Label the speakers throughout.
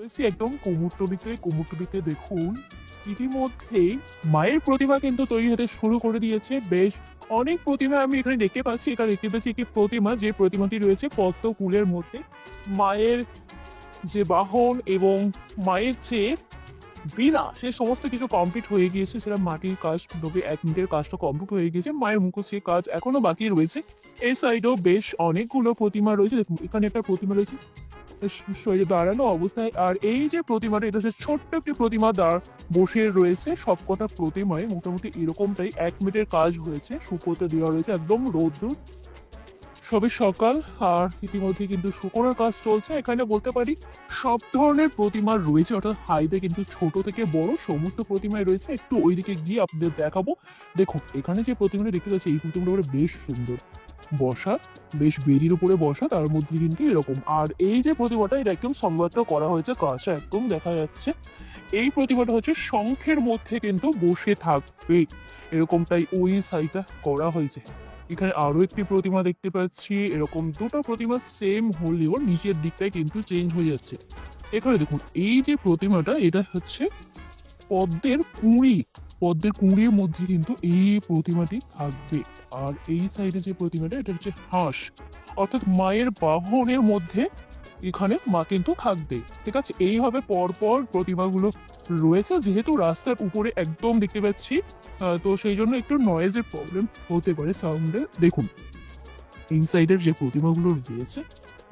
Speaker 1: এসেছি একদম কুমোরটুলিতে দেখুন ইতিমধ্যে মায়ের প্রতিমা কিন্তু তৈরি হতে শুরু করে দিয়েছে। বেশ অনেক প্রতিমা আমি এখানে দেখতে পাচ্ছি। এখানে দেখতে পাচ্ছি একটি প্রতিমা, যে প্রতিমাটি রয়েছে পদ্ম ফুলের মধ্যে। মায়ের যে বাহন এবং মায়ের যে বীণা, সে সমস্ত কিছু কমপ্লিট হয়ে গিয়েছে। সেটা মাটির কাজ, 1 মিনিটের কাজটা কমপ্লিট হয়ে গিয়েছে। মায়ের মুখোশের কাজ এখনো বাকি রয়েছে। এই সাইডেও বেশ অনেকগুলো প্রতিমা রয়েছে। দেখুন এখানে একটা প্রতিমা রয়েছে শরীরে দাঁড়ানো অবস্থায়। আর এই যে প্রতিমাটা, এটা হচ্ছে ছোট্ট একটি প্রতিমা বসে রয়েছে। সবকটা প্রতিমায় মোটামুটি এরকমটাই 1 মিনিটের কাজ হয়েছে। শুকোতে দেওয়া রয়েছে একদম রোদ্দুর, সবে সকাল। আর ইতিমধ্যে কিন্তু শুকোনোর কাজ চলছে। এখানে বলতে পারি সব ধরনের প্রতিমা রয়েছে, অর্থাৎ হাইতে কিন্তু ছোট থেকে বড় সমস্ত প্রতিমায় রয়েছে। একটু ওইদিকে গিয়ে আপনাদের দেখাবো। দেখুন এখানে যে প্রতিমাটা দেখতে পাচ্ছি, এই প্রতিমাটা বেশ সুন্দর বসা, বেশ বেদির উপরে বসা, তার মধ্যে কিন্তু এরকম। আর এই যে প্রতিমাটা, এটা একদম সংলগ্ন করা হয়েছে, কাঁচা একদম দেখা যাচ্ছে। এই প্রতিমাটা হচ্ছে শঙ্খের মধ্যে কিন্তু বসে থাকবে, এরকমটাই ওই সাইডটা করা হয়েছে। এখানে আরো একটি প্রতিমা দেখতে পাচ্ছি। এরকম দুটো প্রতিমা সেম হলেও নিচের দিকটাই কিন্তু চেঞ্জ হয়ে যাচ্ছে। এখানে দেখুন এই যে প্রতিমাটা, এটা হচ্ছে পদ্মের কুঁড়ি, পদ্মের কুঁড়ির মধ্যে কিন্তু এই প্রতিমাটি থাকবে। আর এই সাইডে যে প্রতিমাটা, এটা হচ্ছে হাঁস, অর্থাৎ মায়ের বাহনের মধ্যে এখানে মা কিন্তু থাকবে। ঠিক আছে, এইভাবে পরপর প্রতিমাগুলো রয়েছে। যেহেতু রাস্তার উপরে একদম দেখতে পাচ্ছি, তো সেই জন্য একটু নয়েজের প্রবলেম হতে পারে সাউন্ডে। দেখুন এই সাইডের যে প্রতিমাগুলো রয়েছে,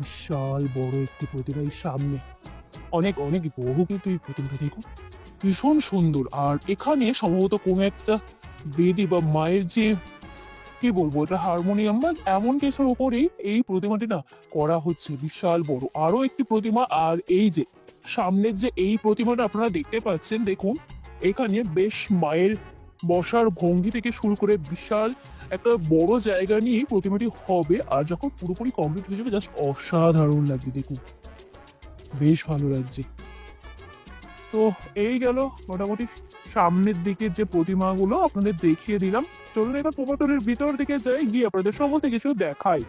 Speaker 1: বিশাল বড় একটি প্রতিমা এই সামনে, অনেক অনেক বড় কিন্তু এই প্রতিমাটা দেখুন, ভীষণ সুন্দর। আর এখানে সম্ভবত কোনো একটা বেদি বা মায়ের যে, কি বলবো, এটা হারমোনিয়াম বা এমন কিছুর উপরেই এই প্রতিমাটি না করা হচ্ছে। বিশাল বড় আরো একটি প্রতিমা। আর এই যে সামনের যে এই প্রতিমাটা আপনারা দেখতে পাচ্ছেন, দেখুন এখানে বেশ মায়ের বসার ভঙ্গি থেকে শুরু করে বিশাল একটা বড় জায়গা নিয়ে প্রতিমাটি হবে। আর যখন পুরোপুরি কমপ্লিট হয়ে যাবে, জাস্ট অসাধারণ লাগবে। দেখুন বেশ ভালো লাগছে। তো এই গেল মোটামুটি সামনের দিকে যে প্রতিমাগুলো আপনাদের দেখিয়ে দিলাম। চলুন এবার প্রপাটরের ভিতর দিকে যাই, গিয়ে আপনাদের সমস্ত কিছু দেখাই।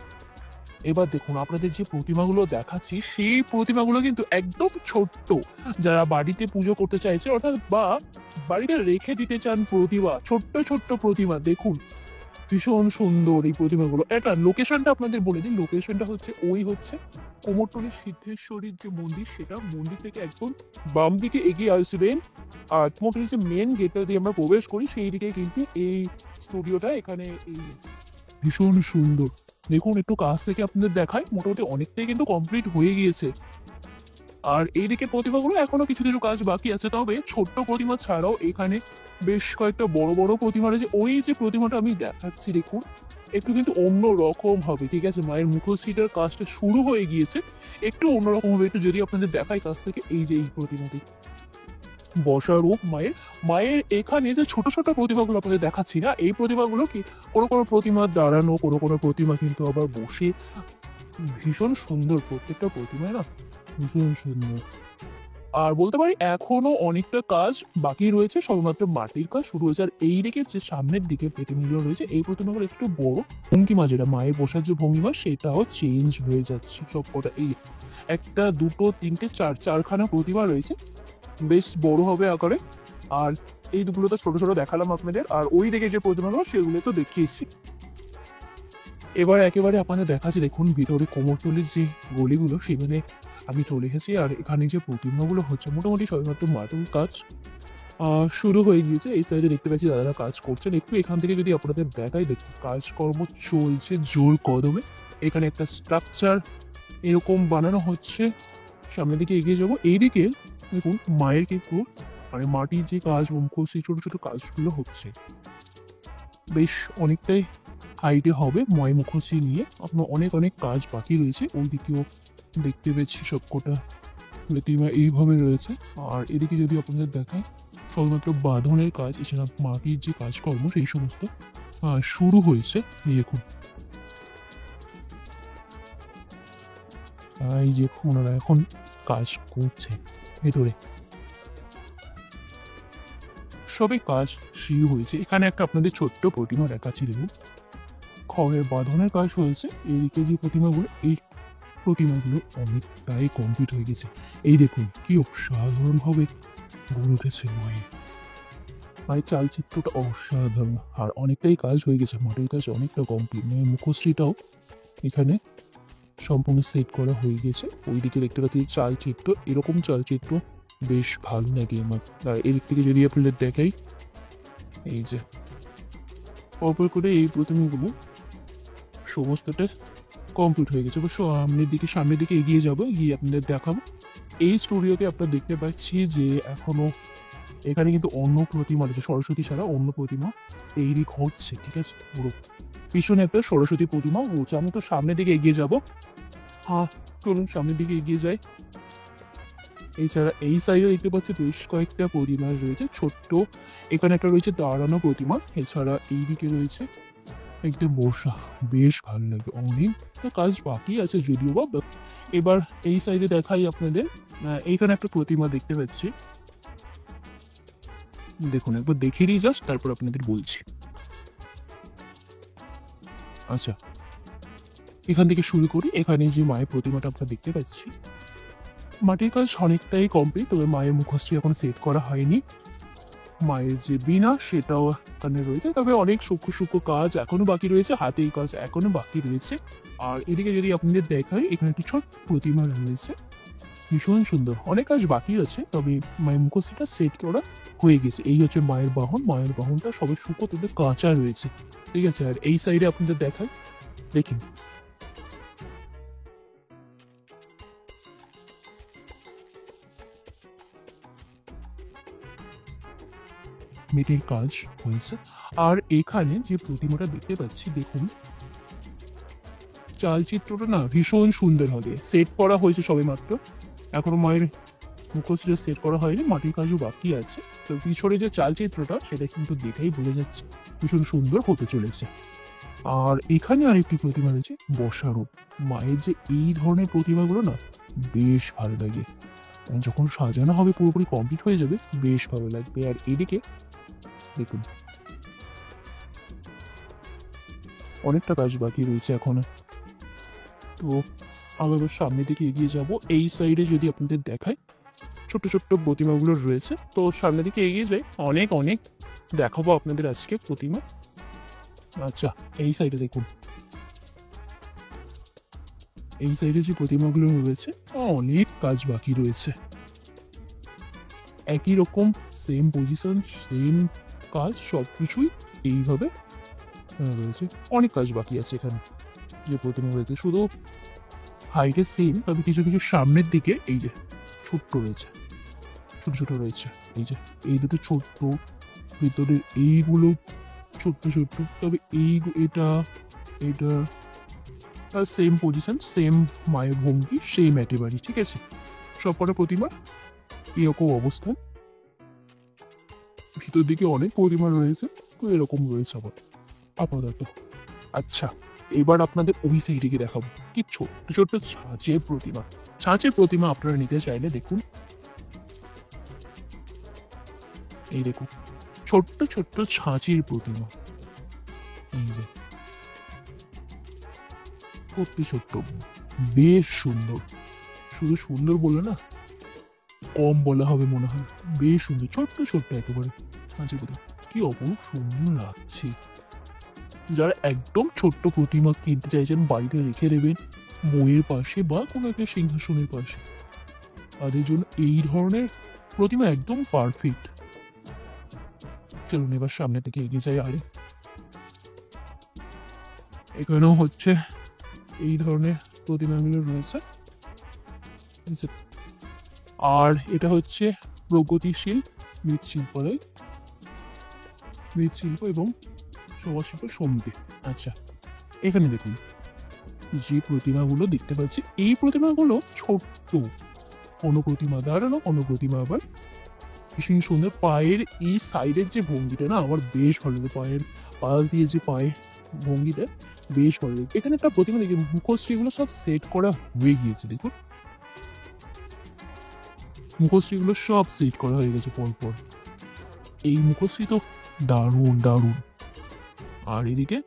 Speaker 1: এবার দেখুন আপনাদের যে প্রতিমাগুলো দেখাচ্ছি, সেই প্রতিমাগুলো কিন্তু একদম ছোট্ট। যারা বাড়িতে পুজো করতে চাইছে, অর্থাৎ বা বাড়িতে রেখে দিতে চান প্রতিমা, ছোট্ট ছোট্ট প্রতিমা, দেখুন ভীষণ সুন্দর এই প্রতিমাগুলো। এটা লোকেশনটা আপনাদের বলে দিন। লোকেশনটা হচ্ছে কুমোরটুলি সিদ্ধেশ্বরীর যে মন্দির, সেটা মন্দির থেকে একদম বাম দিকে এগিয়ে আসবেন। আর কুমোরটুলি যে মেন গেটটা দিয়ে আমরা প্রবেশ করি, সেই দিকে কিন্তু এই স্টুডিওটা। এখানে এই ভীষণ সুন্দর, দেখুন একটু কাছ থেকে আপনাদের দেখায়, মোটামুটি অনেকটাই কিন্তু কমপ্লিট হয়ে গিয়েছে। আর এইদিকে প্রতিমাগুলো এখনো কিছু কিছু কাজ বাকি আছে। তবে ছোট্ট প্রতিমা ছাড়াও এখানে বেশ কয়েকটা বড় বড় প্রতিমা রয়েছে। ওই যে প্রতিমাটা আমি দেখাচ্ছি দেখুন, একটু কিন্তু অন্য রকম হবে। ঠিক আছে, মায়ের মুখশ্রীটার কাজটা শুরু হয়ে গিয়েছে, একটু অন্যরকম হবে। একটু যদি আপনাদের দেখাই কাছ থেকে, এই যে এই প্রতিমাটি, বসা রূপ মায়ের। মায়ের এখানে যে ছোট ছোট প্রতিমাগুলো আপনাদের দেখাচ্ছি না, এই প্রতিমাগুলো কি কোনো কোনো প্রতিমা দাঁড়ানো, কোনো কোনো প্রতিমা কিন্তু আবার বসে। ভীষণ সুন্দর প্রত্যেকটা প্রতিমায় না, ভীষণ সুন্দর। আর বলতে পারি এখনো অনেকটা কাজ বাকি রয়েছে, সবেমাত্র মাটির কাজ শুরু হয়েছে। আর এই দিকে যে সামনের দিকে প্রতিমাগুলো রয়েছে, এই প্রতিমাগুলো একটু বড়। ভঙ্গিমা, যেটা মায়ের বসার যে ভঙ্গিমা, সেটাও চেঞ্জ হয়ে যাচ্ছে সবকটা। এই একটা, দুটো, তিনটে, চারখানা প্রতিমা রয়েছে, বেশ বড় হবে আকারে। আর এই দুগুলো তো ছোট ছোট দেখালাম আপনাদের। আর ওই দিকে যে প্রতিমাগুলো, সেগুলো তো দেখিয়েছি। এবার একেবারে আপনাদের দেখাচ্ছি, দেখুন ভিতরে কোমরটুলির যে গলিগুলো, সেখানে আমি চলে এসেছি। আর এখানে যে প্রতিমাগুলো হচ্ছে, মোটামুটি সবেমাত্র মাটির কাজ শুরু হয়ে গিয়েছে। এই সাইডে দেখতে পাচ্ছি দাদারা কাজ করছেন। একটু এখান থেকে যদি আপনাদের দেখাই, দেখুন কাজকর্ম চলছে জোর কদমে। এখানে একটা স্ট্রাকচার এরকম বানানো হচ্ছে। সামনের দিকে এগিয়ে যাবো, এইদিকে দেখুন মায়ের কিন্তু মানে মাটির যে কাজ, মুখোশ, ছোট ছোট কাজগুলো হচ্ছে। বেশ অনেকটাই হাইটে হবে ময় মুখোশি নিয়ে। আপনার অনেক অনেক কাজ বাকি রয়েছে। ওই দিকেও দেখতে পেয়েছি সবকটা প্রতিমা এইভাবে রয়েছে। আর এদিকে যদি আপনাদের দেখায়, শুধুমাত্র বাঁধনের কাজ, এছাড়া মাটির যে কাজকর্ম সেই সমস্ত শুরু হয়েছে। এই দেখুন, এই যে ওনারা এখন কাজ করছে ভেতরে, সবই কাজ শুরু হয়েছে। এখানে একটা আপনাদের ছোট্ট প্রতিমা দেখাচ্ছি, দেখুন খড়ের বাঁধনের কাজ হয়েছে। এইদিকে যে প্রতিমাগুলো, এই প্রতিমাগুলো অনেকটাই কমপ্লিট হয়ে গেছে। এই দেখুন কি অসাধারণ ভাবে গড়ে উঠেছে মায়ের। মায়ের চালচিত্রটা অসাধারণ, আর অনেকটাই কাজ হয়ে গেছে, মাটির কাজ অনেকটা কমপ্লিট। মায়ের মুখশ্রীটাও এখানে সম্পূর্ণ সেট করা হয়ে গেছে। ওইদিকে দেখতে পাচ্ছি চালচিত্র, এরকম চালচিত্র বেশ ভালো লাগে আমার। আর এদিক থেকে যদি আপনাদের দেখাই, এই যে পরপর করে এই প্রতিমাগুলো সমস্তটা কমপ্লিট হয়ে গেছে। অবশ্য সামনের দিকে এগিয়ে যাবো, গিয়ে আপনাদের দেখাবো। এই স্টুডিওতে আপনারা দেখতে পাচ্ছি যে এখনো এখানে কিন্তু অন্য প্রতিমা রয়েছে, সরস্বতী ছাড়া অন্য প্রতিমা তৈরি হচ্ছে, ঠিক আছে। পুরো পিছনে একটা সরস্বতী প্রতিমা রয়েছে। আমি তো সামনের দিকে এগিয়ে যাব। হ্যাঁ, চলুন সামনের দিকে এগিয়ে যাই। এছাড়া এই সাইডে দেখতে পাচ্ছি বেশ কয়েকটা প্রতিমা রয়েছে ছোট্ট। এখানে একটা রয়েছে দাঁড়ানো প্রতিমা। এছাড়া এইদিকে রয়েছে একটা বসা, বেশ ভালো লাগে। অনেকটা কাজ বাকি আছে যদিও বা। এবার এই সাইডে দেখাই আপনাদের। এইখানে একটা প্রতিমা দেখতে পাচ্ছি, দেখুন একবার দেখে নিই জাস্ট, তারপর আপনাদের বলছি। আচ্ছা, এখান থেকে শুরু করি। এখানে যে মায়ের প্রতিমাটা আমরা দেখতে পাচ্ছি, মাটির কাজ অনেকটাই কমপ্লিট, তবে মায়ের মুখশ্রী এখন সেট করা হয়নি। মায়ের যে বীণা সেটাও এখানে রয়েছে, তবে অনেক সূক্ষ্ম সূক্ষ্ম কাজ এখনো বাকি রয়েছে, হাতেই কাজ এখনো বাকি রয়েছে। আর এদিকে যদি আপনাদের দেখাই, এখানে একটি ছোট্ট প্রতিমা রয়েছে, ভীষণ সুন্দর। অনেক কাজ বাকি আছে, তবে মায়ের মুখশ্রীটা সেট করা হয়ে গেছে। এই হচ্ছে মায়ের বাহন। মায়ের বাহনটা সবে শুকোতে কাঁচা রয়েছে, ঠিক আছে। আর এই সাইডে আপনাদের দেখাই, দেখুন মেটের কাজ হয়েছে। আর এখানে যে প্রতিমাটা দেখতে পাচ্ছি, দেখুন চালচিত্রটা না ভীষণ সুন্দর হবে। সেট করা হয়েছে সবে মাত্র, এখনো মায়ের মুখশ্রীটা সেট করা হয়নি, মাটির কাজও বাকি আছে। তো পিছনে যে চালচিত্রটা সেটা কিন্তু দেখেই বোঝা যাচ্ছে ভীষণ সুন্দর হতে চলেছে। আর এখানে আরেকটি প্রতিমা রয়েছে বসারূপ। মায়ের যে এই ধরনের প্রতিমাগুলো না বেশ ভালো লাগে, যখন সাজানো হবে পুরোপুরি কমপ্লিট হয়ে যাবে বেশ ভালো লাগবে। আর এদিকে দেখুন অনেকটা কাজ বাকি রয়েছে এখনো। তো আবার সামনের দিকে এগিয়ে যাব। এই সাইডে যদি আপনাদের দেখায়, ছোট্ট ছোট্ট প্রতিমাগুলো রয়েছে। তো সামনের দিকে এগিয়ে যাই, অনেক অনেক দেখাবো আপনাদের আজকে প্রতিমা। আচ্ছা, এই সাইডে দেখুন, এই সাইডে যে প্রতিমাগুলো রয়েছে অনেক কাজ বাকি রয়েছে। একই রকম সেম পজিশন, সেম কাজ, সবকিছুই এইভাবে রয়েছে। অনেক কাজ বাকি আছে এখানে। যে প্রতিমা রয়েছে শুধু হাইটে সেম, তবে কিছু কিছু সামনের দিকে এই যে ছোট্ট রয়েছে, ছোট ছোট রয়েছে। এই যে এই দুটো ছোট্ট, ভিতরের এইগুলো ছোট্ট ছোট্ট, তবে এটা এটা সেম পজিশন, সেম মায়ের ভঙ্গি, সেম একেবারেই, ঠিক আছে। সবকটা প্রতিমা এরকম অবস্থান। ভিতর দিকে অনেক প্রতিমা রয়েছে, তো এরকম রয়েছে আবার আপাতত। আচ্ছা, এবার আপনাদের ওই সাইডে দেখাবো কি ছোট্ট ছোট্ট ছাঁচের প্রতিমা। ছাঁচের প্রতিমা আপনারা নিতে চাইলে দেখুন, এই দেখুন ছোট্ট ছোট্ট ছাঁচের প্রতিমা। এই যে অতি ছোট্ট, বেশ সুন্দর। শুধু সুন্দর বলে না, কম বলা হবে মনে হয়। বেশ সুন্দর, ছোট্ট ছোট্ট একেবারে ছাঁচের প্রতিমা, কি অপরূপ সুন্দর লাগছে। যারা একদম ছোট্ট প্রতিমা কিনতে চাইছেন, বাড়িতে রেখে দেবেন বইয়ের পাশে বা কোনো একটা সিংহাসনের পাশে, তাদের জন্য এই ধরনের প্রতিমা একদম পারফেক্ট। চলুন এবার সামনে থেকে এগিয়ে যাই। আরে এখানেও হচ্ছে এই ধরনের প্রতিমাগুলো রয়েছে। আর এটা হচ্ছে প্রগতিশীল মৃৎশিল্পালয়, মৃৎশিল্প এবং সমাজশিল্প সমিতি। আচ্ছা, এখানে দেখুন যে প্রতিমাগুলো দেখতে পাচ্ছি, এই প্রতিমাগুলো ছোট্ট, কোনো প্রতিমা দাঁড়ানো, কোনো প্রতিমা আবার ভীষণ সুন্দর। পায়ের এই সাইডের যে ভঙ্গিটা না আমার বেশ ভালো লাগে, পায়ের পাশ দিয়ে যে পায়ে ভঙ্গিটা বেশ ভালো লাগে। এখানে একটা প্রতিমা দেখি, মুখশ্রীগুলো সব সেট করা হয়ে গিয়েছে, দেখুন মুখশ্রীগুলো সব সেট করা হয়ে গেছে পরপর। এই মুখশ্রী তো দারুণ দারুণ। আর এদিকে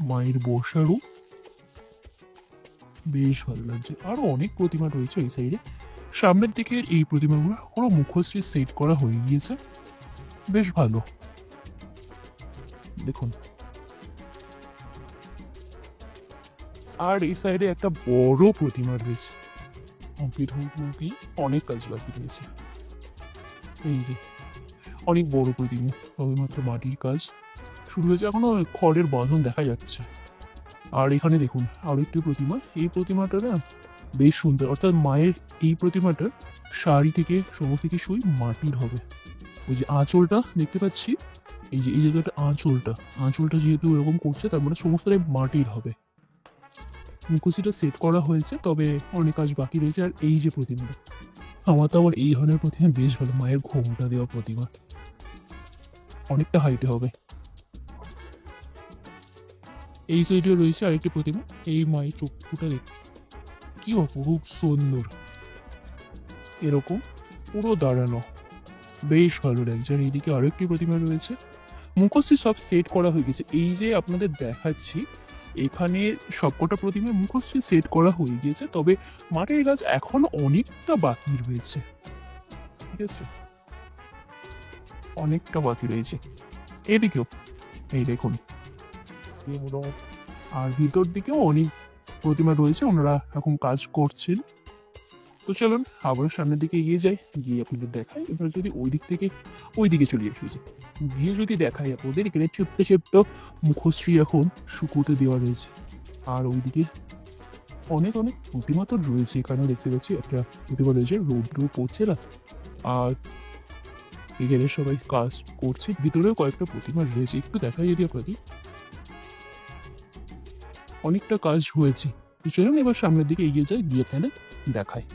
Speaker 1: মায়ের বসারও বেশ ভালো লাগছে। আরো অনেক প্রতিমা রয়েছে এই সাইডে। সামনের দিকে এই প্রতিমাগুলো পুরো মুখশ্রী সেট করা হয়ে গিয়েছে, বেশ ভালো। দেখুন, আর এই সাইডে একটা বড় প্রতিমা রয়েছে, কমপ্লিট হতে অনেক কাজ বাকি রয়েছে। এই যে অনেক বড় প্রতিমা, সবেমাত্র মাটির কাজ শুরু হয়েছে, এখনো খড়ের বাঁধন দেখা যাচ্ছে। আর এখানে দেখুন আরো একটি প্রতিমা, এই প্রতিমাটা না বেশ সুন্দর, অর্থাৎ মায়ের এই প্রতিমাটার শাড়ি থেকে সমস্ত কিছুই মাটির হবে। ওই যে আঁচলটা দেখতে পাচ্ছি, এই যে এই জায়গাটা আঁচলটা, আঁচলটা যেহেতু এরকম করছে তার মানে সমস্তটাই মাটির হবে। মুখোশিটা সেট করা হয়েছে, তবে অনেক কাজ বাকি রয়েছে। আর এই যে প্রতিমাটা, আমার তো আবার এই ধরনের প্রতিমা বেশ ভালো, মায়ের ঘোমটা দেওয়া প্রতিমা, অনেকটা হাইটে হবে। এই সাইডে রয়েছে আরেকটি প্রতিমা, এই মায়ের চক্ষুটা দেখ কি অপরূপ সুন্দর, এরকম পুরো দাঁড়ানো, বেশ ভালো লাগছে। আর এইদিকে আরো একটি প্রতিমা রয়েছে, মুখোশটি সব সেট করা হয়ে গেছে। এই যে আপনাদের দেখাচ্ছি, এখানে সবকটা প্রতিমা মুখোশটি সেট করা হয়ে গিয়েছে, তবে মাটির কাজ এখন অনেকটা বাকি রয়েছে। ঠিক আছে, অনেকটা বাকি রয়েছে। এদিকেও এই দেখুন, এগুলো আর ভিতর দিকেও অনেক প্রতিমা রয়েছে, ওনারা এখন কাজ করছেন। তো চলুন আবার সামনের দিকে এগিয়ে যাই, গিয়ে আপনাদের দেখাই। এবার যদি ওই দিক থেকে ওই দিকে চলে এসেছে, গিয়ে যদি দেখাই আপনাদের, এখানে ছোট্ট ছোট্ট মুখশ্রী এখন শুকোতে দেওয়া রয়েছে। আর ওইদিকে অনেক অনেক প্রতিমা তো রয়েছে, এখানেও দেখতে পাচ্ছি একটা প্রতিমা রয়েছে, রৌদ্র পড়ছে না। আর এখানে সবাই কাজ করছে, ভিতরেও কয়েকটা প্রতিমা রয়েছে, একটু দেখাই যদি আপনাদের, অনেকটা কাজ হয়েছে। তো চলুন এবার সামনের দিকে এগিয়ে যাই, গিয়ে আপনাদের দেখাই।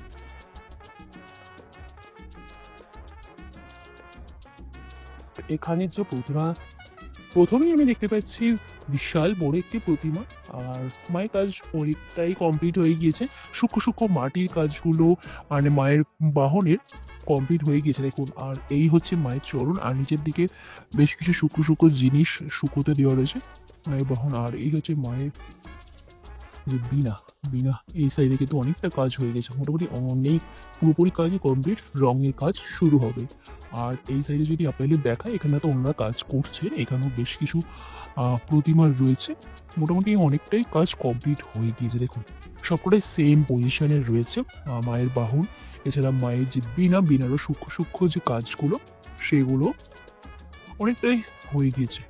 Speaker 1: এখানে যে প্রতিমা, প্রথমেই আমি দেখতে পাচ্ছি বিশাল বড় একটি প্রতিমা। আর মায়ের কাজ অনেকটাই কমপ্লিট হয়ে গিয়েছে, সূক্ষ্ম সূক্ষ্ম মাটির কাজগুলো মানে মায়ের বাহনের কমপ্লিট হয়ে গিয়েছে দেখুন। আর এই হচ্ছে মায়ের চরণ, আর নিচের দিকে বেশ কিছু সূক্ষ্ম সূক্ষ্ম জিনিস শুকোতে দেওয়া রয়েছে মায়ের বাহন। আর এই হচ্ছে মায়ের যে বিনা, বিনা এই সাইডে কিন্তু অনেকটা কাজ হয়ে গেছে, মোটামুটি অনেক পুরোপুরি কাজই কমপ্লিট, রঙের কাজ শুরু হবে। আর এই সাইডে যদি আপনাদের দেখায়, এখানে তো ওনারা কাজ করছে, এখানেও বেশ কিছু প্রতিমা রয়েছে, মোটামুটি অনেকটাই কাজ কমপ্লিট হয়ে গিয়েছে দেখুন। সবকটাই সেম পজিশনে রয়েছে মায়ের বাহন, এছাড়া মায়ের যে বিনা, বিনারও সূক্ষ্ম সূক্ষ্ম যে কাজগুলো সেগুলো অনেকটাই হয়ে গিয়েছে।